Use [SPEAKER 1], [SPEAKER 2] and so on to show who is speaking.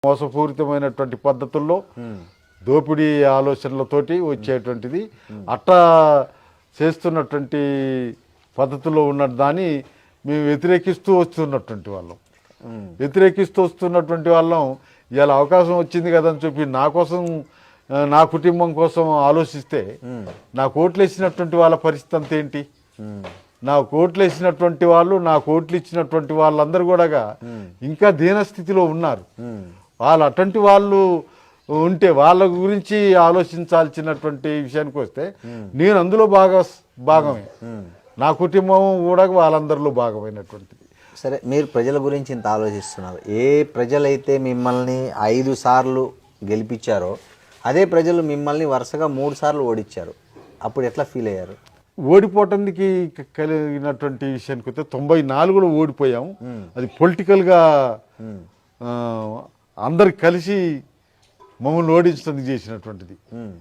[SPEAKER 1] మోసపూరితమైనటువంటి పద్ధతుల్లో దోపిడీ ఆలోచనలతోటి వచ్చేటువంటిది. అట్టా చేస్తున్నటువంటి పద్ధతుల్లో ఉన్న దాన్ని మేము వ్యతిరేకిస్తూ వస్తున్నటువంటి వాళ్ళం. ఇవాళ అవకాశం వచ్చింది కదని చెప్పి నా కోసం, నా కుటుంబం కోసం ఆలోచిస్తే నాకు ఓట్లు వేసినటువంటి వాళ్ళ పరిస్థితి అంత ఏంటి? నాకు ఓట్లు వేసినటువంటి వాళ్ళు, నాకు ఓట్లు ఇచ్చినటువంటి వాళ్ళందరూ కూడా ఇంకా దీనస్థితిలో ఉన్నారు. వాళ్ళు అటువంటి వాళ్ళు ఉంటే వాళ్ళ గురించి ఆలోచించాల్సినటువంటి విషయానికి వస్తే నేను అందులో భాగమే. నా కుటుంబం కూడా వాళ్ళందరిలో భాగమైనటువంటిది.
[SPEAKER 2] సరే, మీరు ప్రజల గురించి ఇంత ఆలోచిస్తున్నారు. ఏ ప్రజలైతే మిమ్మల్ని 5 సార్లు గెలిపించారో అదే ప్రజలు మిమ్మల్ని వరుసగా 3 సార్లు ఓడించారు. అప్పుడు ఎట్లా ఫీల్ అయ్యారు?
[SPEAKER 1] ఓడిపోవటానికి కలిగినటువంటి విషయానికి వస్తే 94లో ఓడిపోయాము. అది పొలిటికల్గా అందరు కలిసి మమ్మల్ని ఓడించడానికి చేసినటువంటిది.